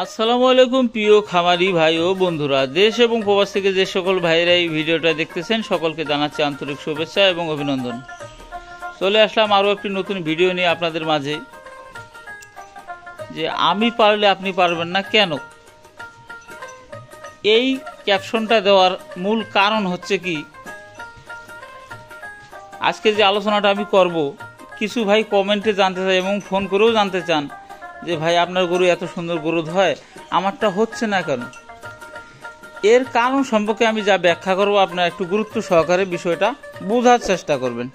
আসসালামু আলাইকুম প্রিয় খামারি ভাই ও বন্ধুরা, দেশ এবং প্রবাস থেকে যে সকল ভাইরা এই ভিডিওটা দেখতেছেন সকলকে জানাচ্ছি আন্তরিক শুভেচ্ছা এবং অভিনন্দন। চলে আসলাম আরও একটি নতুন ভিডিও নিয়ে আপনাদের মাঝে। যে আমি পারলে আপনি পারবেন না কেন, এই ক্যাপশনটা দেওয়ার মূল কারণ হচ্ছে কি, আজকে যে আলোচনাটা আমি করব, কিছু ভাই কমেন্টে জানতে চায় এবং ফোন করেও জানতে চান যে ভাই আপনার গরু এত সুন্দর গ্রোথ হয়, আমারটা হচ্ছে না কেন। এর কারণ সম্পর্কে আমি যা ব্যাখ্যা করব, আপনার একটু গুরুত্ব সহকারে বিষয়টা বোঝার চেষ্টা করবেন।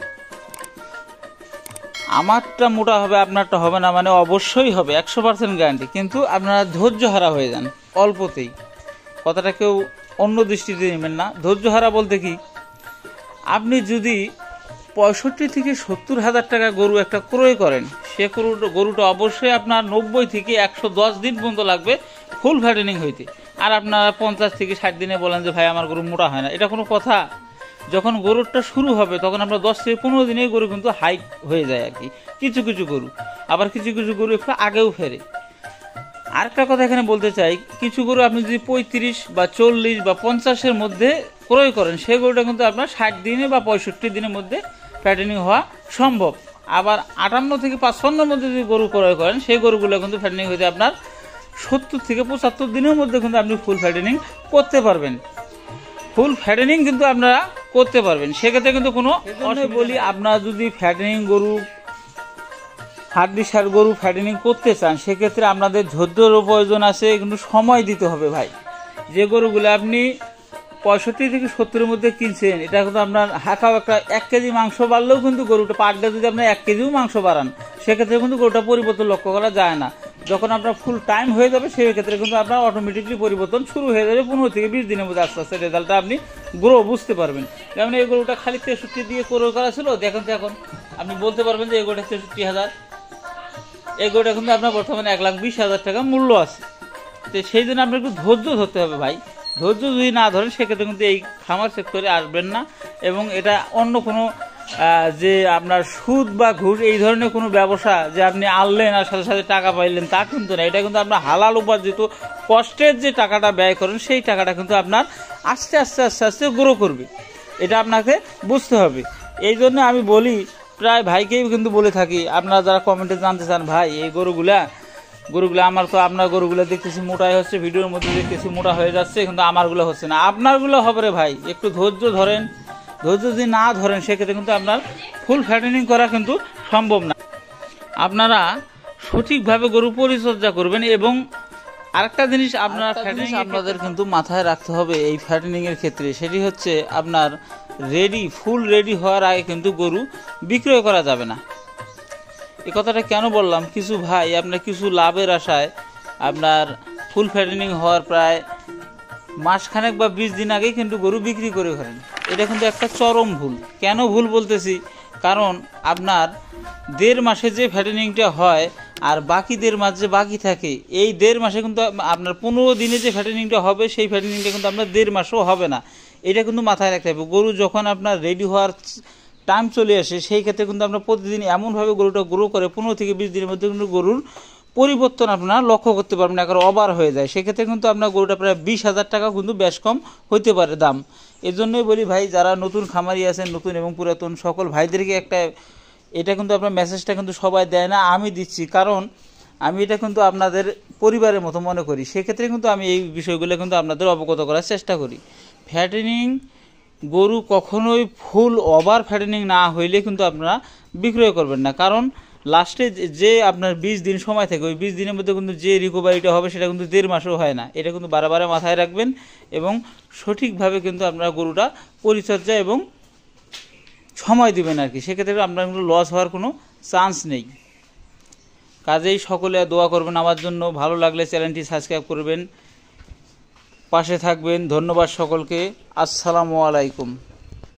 আমারটা মোটা হবে আপনারটা হবে না মানে অবশ্যই হবে, 100% গ্যারান্টি, কিন্তু আপনারা ধৈর্য হারা হয়ে যান অল্পতেই। কথাটা কেউ অন্য দৃষ্টিতে নেবেন না। ধৈর্য হারা বলতে কি, আপনি যদি 65 থেকে 70 হাজার টাকা গরু একটা ক্রয় করেন, সে গরুটা অবশ্যই আপনার 90 থেকে 110 দিন পর্যন্ত লাগবে ফুল ফ্যাটেনিং হইতে। আর আপনারা 50 থেকে 60 দিনে বলেন যে ভাই আমার গরু মোটা হয় না, এটা কোনো কথা? যখন গরুটা শুরু হবে তখন আমরা 10 থেকে 15 দিনে গরু কিন্তু হাইট হয়ে যায় আর কি, কিছু কিছু গরু। আবার কিছু কিছু গরু একটু আগেও ফেরে। আরেকটা কথা এখানে বলতে চাই, কিছু গরু আপনি যদি 35 বা 40 বা 50-এর মধ্যে ক্রয় করেন, সেই গরুটা কিন্তু আপনার 60 দিনে বা 65 দিনের মধ্যে ফ্যাটেনিং হওয়া সম্ভব। আবার 58 থেকে 55-এর মধ্যে যদি গরু ক্রয় করেন, সেই গরুগুলো কিন্তু ফ্যাটেনিং হইতে আপনার 70 থেকে 75 দিনের মধ্যে কিন্তু আপনি ফুল ফ্যাটেনিং করতে পারবেন। ফুল ফ্যাটেনিং কিন্তু আপনারা করতে পারবেন, সেক্ষেত্রে কিন্তু কোনো অসুবিধা বলি। আপনারা যদি ফ্যাটেনিং গরু, হাড্ডিসার গরু ফ্যাটেনিং করতে চান, সেক্ষেত্রে আপনাদের ধৈর্যেরও প্রয়োজন আছে, কিন্তু সময় দিতে হবে ভাই। যে গরুগুলো আপনি 65 থেকে 70-এর মধ্যে কিনছেন, এটা কিন্তু আপনার হাঁকাও একটা 1 কেজি মাংস বাড়লেও কিন্তু গরুটা পার ডে যদি আপনি 1 কেজিও মাংস বাড়ান, সেক্ষেত্রে কিন্তু গরুটা পরিবর্তন লক্ষ্য করা যায় না। যখন আপনার ফুল টাইম হয়ে যাবে, সেই ক্ষেত্রে কিন্তু আপনার অটোমেটিকলি পরিবর্তন শুরু হয়ে যাবে। 15 থেকে 20 দিনের মধ্যে আস্তে আস্তে রেজাল্টটা আপনি বুঝতে পারবেন। যেমন এই গরুটা খালি 63 দিয়ে ক্রয় করা ছিল, দেখেন তো এখন আপনি বলতে পারবেন যে এই গরুটা 63,000। এই গরুটা কিন্তু আপনার বর্তমানে 1,20,000 টাকা মূল্য আছে। তো সেই জন্য আপনার একটু ধৈর্য ধরতে হবে ভাই। ধৈর্য যদি না ধরেন, সেক্ষেত্রে কিন্তু এই খামার সেক্টরে আসবেন না। এবং এটা অন্য কোনো যে আপনার সুদ বা ঘুষ এই ধরনের কোনো ব্যবসা যে আপনি আনলেন আর সাথে সাথে টাকা পাইলেন, তা কিন্তু না। এটা কিন্তু আপনার হালাল উপার্জিত কষ্টের যে টাকাটা ব্যয় করেন, সেই টাকাটা কিন্তু আপনার আস্তে আস্তে আস্তে আস্তে গ্রো করবে। এটা আপনাকে বুঝতে হবে। এই জন্য আমি বলি, প্রায় ভাইকেই কিন্তু বলে থাকি, আপনারা যারা কমেন্টে জানতে চান ভাই এই গরুগুলা আমার তো আপনার গরুগুলো দেখতেছি মোটাই হচ্ছে, ভিডিওর মধ্যে দেখতেছি মোটা হয়ে যাচ্ছে, কিন্তু আমারগুলো হচ্ছে না। আপনারগুলো হবে রে ভাই, একটু ধৈর্য ধরেন। ধৈর্য যদি না ধরেন, সেক্ষেত্রে কিন্তু আপনার ফুল ফ্যাটেনিং করা কিন্তু সম্ভব না। আপনারা সঠিকভাবে গরু পরিচর্যা করবেন। এবং আরেকটা জিনিস আপনাদের কিন্তু মাথায় রাখতে হবে এই ফ্যাটেনিংয়ের ক্ষেত্রে, সেটি হচ্ছে আপনার ফুল রেডি হওয়ার আগে কিন্তু গরু বিক্রয় করা যাবে না। এই কথাটা কেন বললাম, কিছু ভাই আপনার কিছু লাভের আশায় আপনার ফুল ফ্যাটেনিং হওয়ার প্রায় মাসখানেক বা 20 দিন আগেই কিন্তু গরু বিক্রি করে করেন। এটা কিন্তু একটা চরম ভুল। কেন ভুল বলতেছি, কারণ আপনার 1.5 মাসে যে ফ্যাটেনিংটা হয় আর বাকি 1.5 মাস যে বাকি থাকে, এই 1.5 মাসে কিন্তু আপনার 15 দিনে যে ফ্যাটেনিংটা হবে, সেই ফ্যাটেনিংটা কিন্তু আপনার 1.5 মাসও হবে না। এটা কিন্তু মাথায় রাখতে হবে। গরু যখন আপনার রেডি হওয়ার টাইম চলে আসে, সেই ক্ষেত্রে কিন্তু আপনার প্রতিদিন এমনভাবে গরুটা গ্রো করে 15 থেকে 20 দিনের মধ্যে কিন্তু গরুর পরিবর্তন আপনারা লক্ষ্য করতে পারবেন, একবার ওভার হয়ে যায়। সেক্ষেত্রে কিন্তু আপনার গরুটা প্রায় 20,000 টাকা কিন্তু বেশ কম হইতে পারে দাম। এই জন্যই বলি ভাই, যারা নতুন খামারি আছেন, নতুন এবং পুরাতন সকল ভাইদেরকে এটা কিন্তু আপনার মেসেজটা কিন্তু সবাই দেয় না, আমি দিচ্ছি। কারণ আমি এটা কিন্তু আপনাদের পরিবারের মতো মনে করি। সেক্ষেত্রে কিন্তু আমি এই বিষয়গুলো কিন্তু আপনাদের অবগত করার চেষ্টা করি। ফ্যাটেনিং গরু কখনোই ফুল ওভার ফ্যাটেনিং না হইলে কিন্তু আপনারা বিক্রয় করবেন না। কারণ লাস্টে যে আপনার 20 দিন সময় থাকে, ওই 20 দিনের মধ্যে কিন্তু যে রিকভারিটা হবে, সেটা কিন্তু 1.5 মাসও হয় না। এটা কিন্তু বারে মাথায় রাখবেন এবং সঠিকভাবে কিন্তু আপনারা গরুটা পরিচর্যা এবং সময় দিবেন আর কি। সেক্ষেত্রে আপনার কিন্তু লস হওয়ার কোনো চান্স নেই। কাজেই সকলে দোয়া করবেন আমার জন্য। ভালো লাগলে চ্যানেলটি সাবস্ক্রাইব করবেন, পাশে থাকবেন। ধন্যবাদ সকলকে। আসসালামু আলাইকুম।